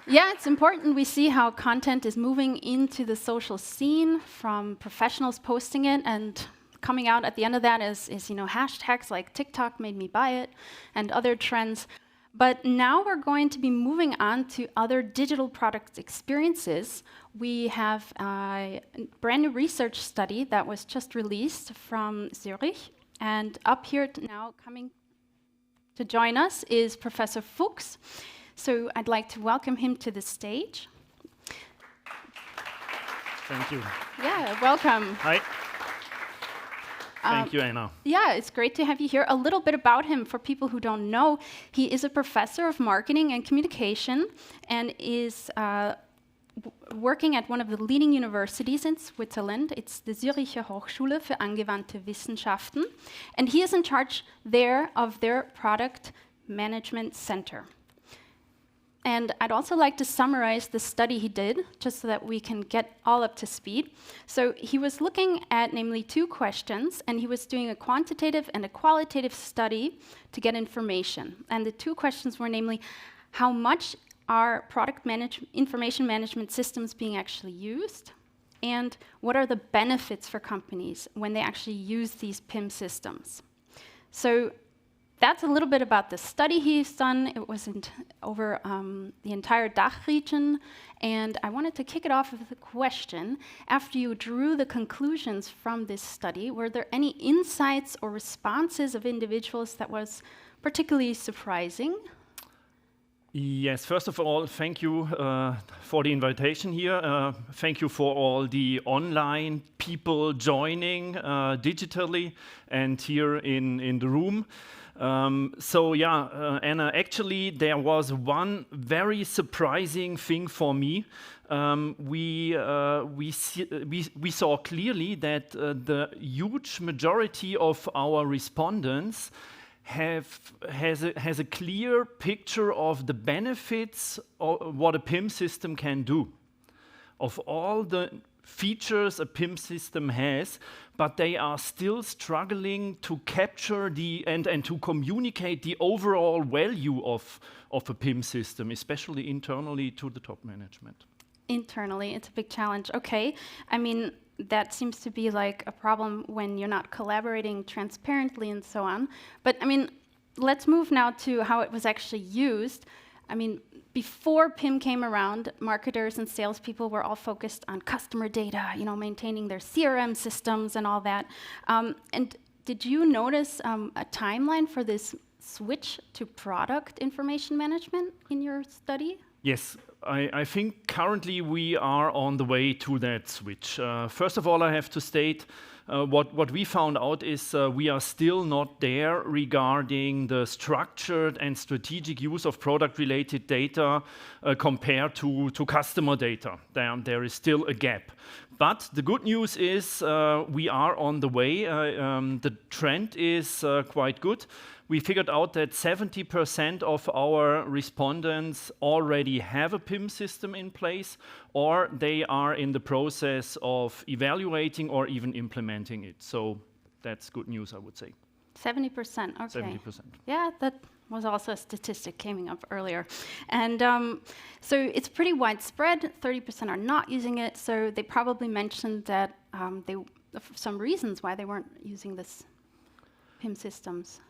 Yeah, it's important. We see how content is moving into the social scene from professionals posting it, and coming out at the end of that is hashtags like TikTok made me buy it and other trends. But now we're going to be moving on to other digital product experiences. We have a brand new research study that was just released from Zurich. And up here now coming to join us is Professor Fuchs. So I'd like to welcome him to the stage. Thank you. Yeah, welcome. Hi. Thank you, Anna. Yeah, it's great to have you here. A little bit about him for people who don't know. He is a professor of marketing and communication and is working at one of the leading universities in Switzerland. It's the Zürcher Hochschule für angewandte Wissenschaften. And he is in charge there of their product management center. And I'd also like to summarize the study he did, just so that we can get all up to speed. So he was looking at namely 2 questions, and he was doing a quantitative and a qualitative study to get information. And the 2 questions were namely, how much are product information management systems being actually used? And what are the benefits for companies when they actually use these PIM systems? So that's a little bit about the study he's done. It was over the entire DACH region. And I wanted to kick it off with a question. After you drew the conclusions from this study, were there any insights or responses of individuals that was particularly surprising? Yes, first of all, thank you for the invitation here. Thank you for all the online people joining digitally and here in the room. Anna, actually there was one very surprising thing for me. We saw clearly that the huge majority of our respondents has a clear picture of the benefits of what a PIM system can do, of all the features a PIM system has, but they are still struggling to capture and to communicate the overall value of a PIM system, especially internally to the top management. Internally, it's a big challenge. Okay, I mean, that seems to be like a problem when you're not collaborating transparently and so on. But I mean, let's move now to how it was actually used. I mean, before PIM came around, marketers and salespeople were all focused on customer data, maintaining their CRM systems and all that. And did you notice a timeline for this switch to product information management in your study? Yes, I think currently we are on the way to that switch. First of all, I have to state what we found out is we are still not there regarding the structured and strategic use of product-related data compared to customer data. There is still a gap. But the good news is we are on the way. The trend is quite good. We figured out that 70% of our respondents already have a PIM system in place, or they are in the process of evaluating or even implementing it. So that's good news, I would say. 70%, okay. 70%. Yeah, that was also a statistic coming up earlier. And so it's pretty widespread. 30% are not using it. So they probably mentioned that some reasons why they weren't using this PIM systems.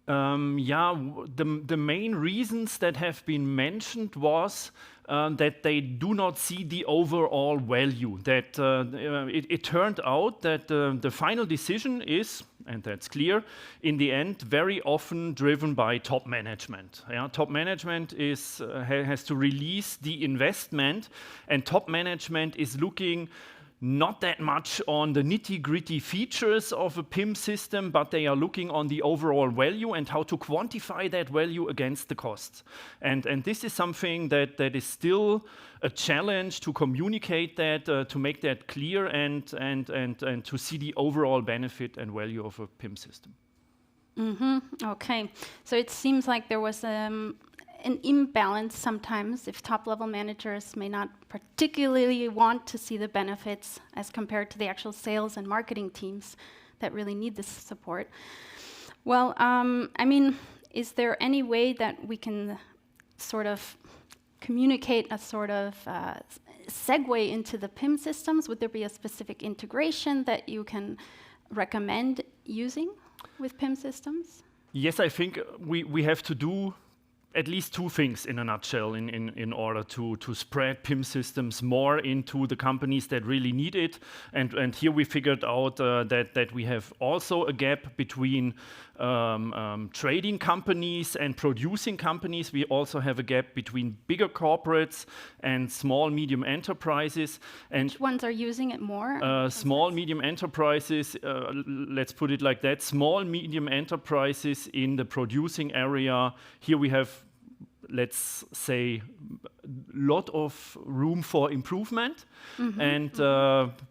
The main reasons that have been mentioned was that they do not see the overall value. That it turned out that the final decision is, and that's clear, in the end, very often driven by top management. Top management has to release the investment, and top management is looking not that much on the nitty-gritty features of a PIM system, but they are looking on the overall value and how to quantify that value against the costs. And this is something that is still a challenge to communicate that, to make that clear and to see the overall benefit and value of a PIM system. Okay, so it seems like there was an imbalance sometimes if top-level managers may not particularly want to see the benefits as compared to the actual sales and marketing teams that really need this support. Well, I mean, is there any way that we can sort of communicate a sort of segue into the PIM systems? Would there be a specific integration that you can recommend using with PIM systems? Yes, I think we have to do at least two things in a nutshell in order to spread PIM systems more into the companies that really need it. And here we figured out that we have also a gap between trading companies and producing companies. We also have a gap between bigger corporates and small, medium enterprises. And which ones are using it more? Small, medium enterprises, let's put it like that, small, medium enterprises in the producing area. Here we have, let's say, lot of room for improvement, and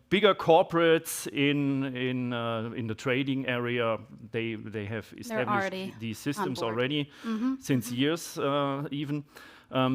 bigger corporates in the trading area, they have established these systems already since years even.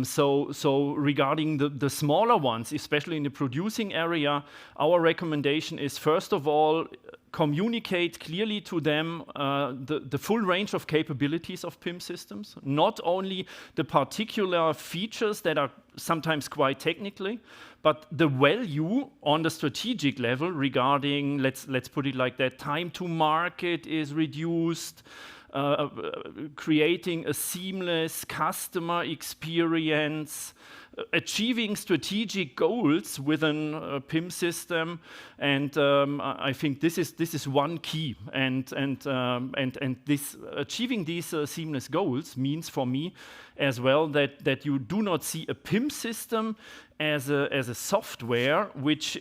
So regarding the smaller ones, especially in the producing area, our recommendation is, first of all, communicate clearly to them the full range of capabilities of PIM systems, not only the particular features that are sometimes quite technically, but the value on the strategic level regarding, let's put it like that, time to market is reduced, creating a seamless customer experience, achieving strategic goals within a PIM system, and I think this is one key. And this achieving these seamless goals means for me as well that you do not see a PIM system as a software which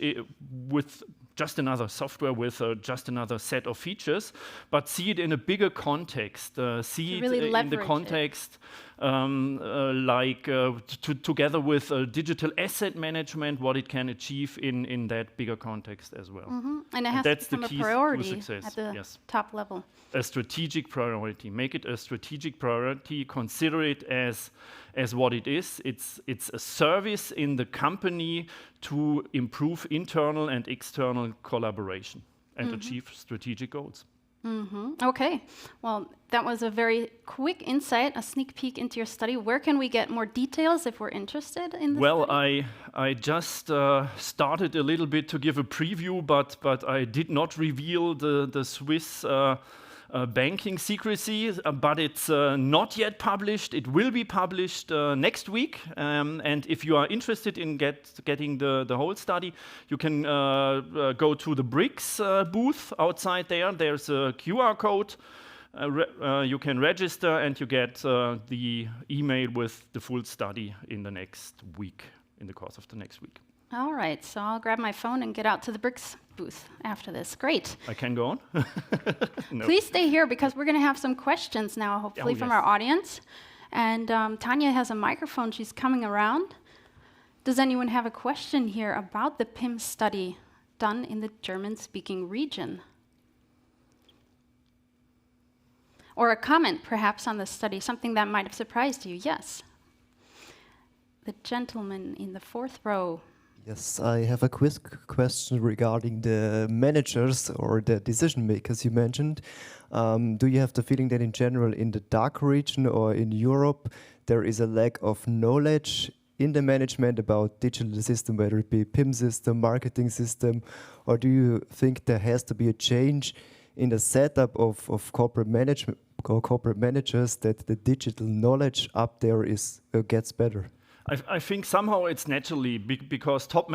with just another software with just another set of features, but see it in a bigger context. See it really in the context together with digital asset management, what it can achieve in that bigger context as well. And it has that's to become the key a priority to success. at the Yes. top level. A strategic priority. Make it a strategic priority. Consider it as what it is. It's a service in the company to improve internal and external collaboration and achieve strategic goals. Okay, well, that was a very quick insight, a sneak peek into your study. Where can we get more details if we're interested in this study? I just started a little bit to give a preview, but I did not reveal the Swiss banking secrecy, but it's not yet published. It will be published next week. And if you are interested in getting the whole study, you can go to the BRICS booth outside there. There's a QR code. You can register and you get the email with the full study in the course of the next week. All right, so I'll grab my phone and get out to the BRICS booth after this. Great. I can go on? No. Please stay here because we're going to have some questions now, hopefully, from our audience. And Tanya has a microphone. She's coming around. Does anyone have a question here about the PIM study done in the German-speaking region? Or a comment, perhaps, on the study, something that might have surprised you? Yes. The gentleman in the fourth row. Yes, I have a quick question regarding the managers or the decision makers you mentioned. Do you have the feeling that in general in the DACH region or in Europe there is a lack of knowledge in the management about digital system, whether it be PIM system, marketing system, or do you think there has to be a change in the setup of corporate management or corporate managers that the digital knowledge up there gets better? I think somehow it's naturally because top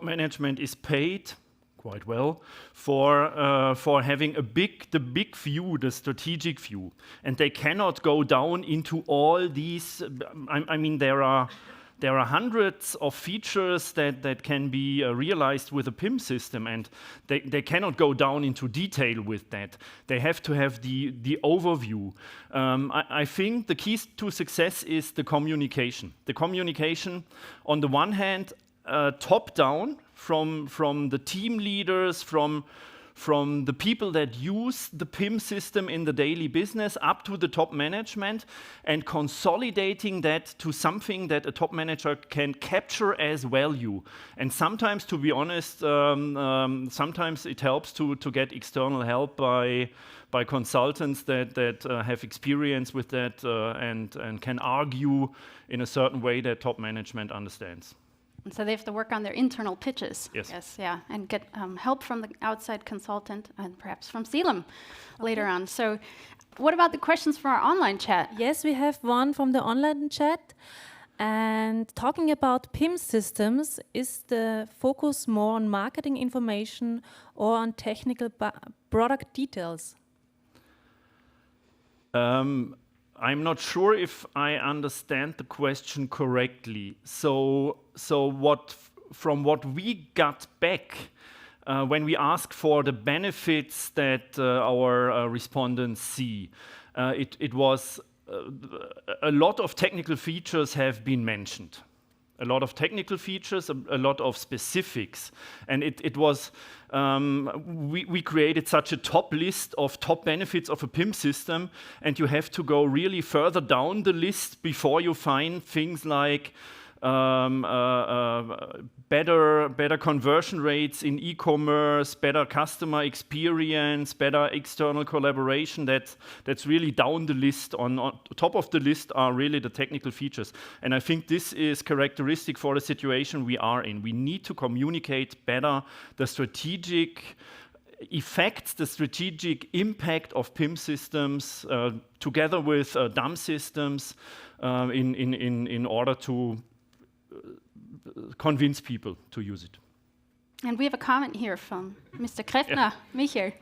management is paid quite well for having the big view, the strategic view, and they cannot go down into all these. I mean, there are hundreds of features that can be realized with a PIM system, and they cannot go down into detail with that. They have to have the overview. I think the key to success is the communication. The communication, on the one hand, top down from the team leaders, from the people that use the PIM system in the daily business up to the top management, and consolidating that to something that a top manager can capture as value. And sometimes, to be honest, sometimes it helps to get external help by consultants that have experience with that and can argue in a certain way that top management understands. And so they have to work on their internal pitches. Yes. Yeah, and get help from the outside consultant and perhaps from Selim later on. So what about the questions from our online chat? Yes, we have one from the online chat. And talking about PIM systems, is the focus more on marketing information or on technical product details? I'm not sure if I understand the question correctly. So from what we got back when we asked for the benefits that our respondents see, it was a lot of technical features have been mentioned. A lot of technical features, a lot of specifics. And it was, we created such a top list of top benefits of a PIM system, and you have to go really further down the list before you find things like better conversion rates in e-commerce, better customer experience, better external collaboration. That's really down the list. On top of the list are really the technical features. And I think this is characteristic for the situation we are in. We need to communicate better the strategic effects, the strategic impact of PIM systems together with DAM systems in order to convince people to use it. And we have a comment here from Mr. Krefner, Meier.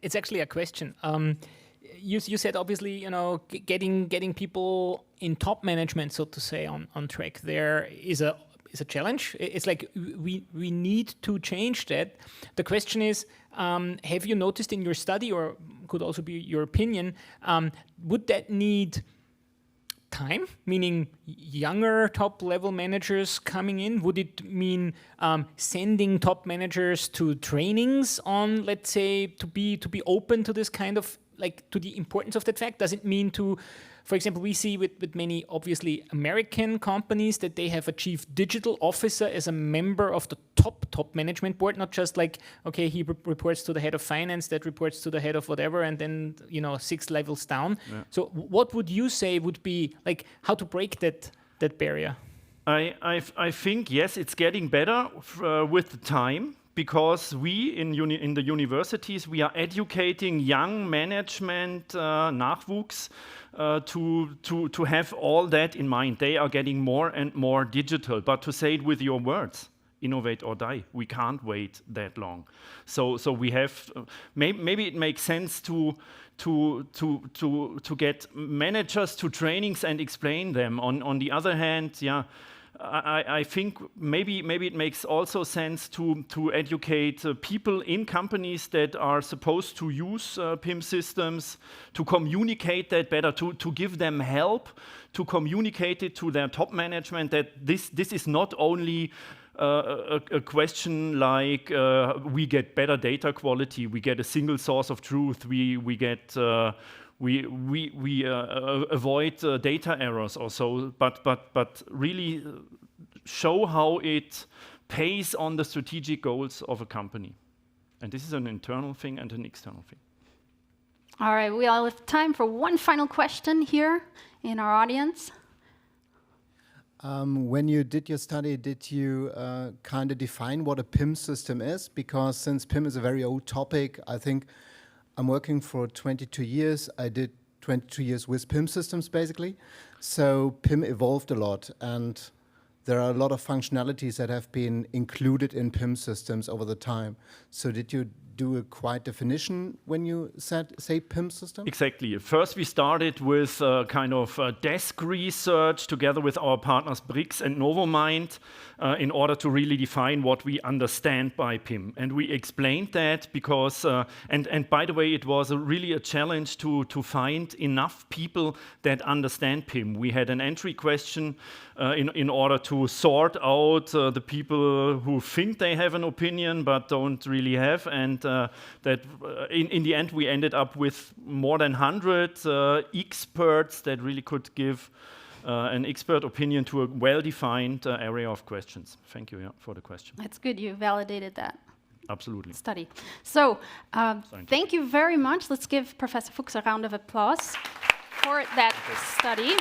It's actually a question. You said obviously, getting people in top management, so to say, on track there is a challenge. It's like we need to change that. The question is, have you noticed in your study, or could also be your opinion, would that need time, meaning younger top-level managers coming in? Would it mean sending top managers to trainings on, let's say, to be open to this kind of, like, to the importance of that fact? Does it mean to, for example, we see with many, obviously, American companies that they have a chief digital officer as a member of the top management board, not just like, okay, he reports to the head of finance, that reports to the head of whatever, and then, 6 levels down. Yeah. So what would you say would be, like, how to break that barrier? I think, yes, it's getting better with the time. Because we in the universities, we are educating young management, Nachwuchs, to have all that in mind. They are getting more and more digital. But to say it with your words, innovate or die, we can't wait that long. So we have maybe it makes sense to get managers to trainings and explain them. On the other hand, yeah. I think maybe it makes also sense to educate people in companies that are supposed to use PIM systems, to communicate that better, to give them help, to communicate it to their top management that this is not only a question like we get better data quality, we get a single source of truth, we get we avoid data errors or so, but really show how it pays on the strategic goals of a company. And this is an internal thing and an external thing. All right, we all have time for one final question here in our audience. When you did your study, did you kind of define what a PIM system is? Because since PIM is a very old topic, I think I'm working for 22 years. I did 22 years with PIM systems, basically. So PIM evolved a lot, and there are a lot of functionalities that have been included in PIM systems over the time. So did you do a quiet definition when you say PIM system? Exactly. First, we started with kind of desk research together with our partners Brix and Novomind in order to really define what we understand by PIM. And we explained that because, and by the way, it was really a challenge to find enough people that understand PIM. We had an entry question in order to sort out the people who think they have an opinion but don't really have, and that in the end we ended up with more than 100 experts that really could give an expert opinion to a well-defined area of questions. Thank you for the question. That's good, you validated that. Absolutely. study. So thank you very much. Let's give Professor Fuchs a round of applause for that study.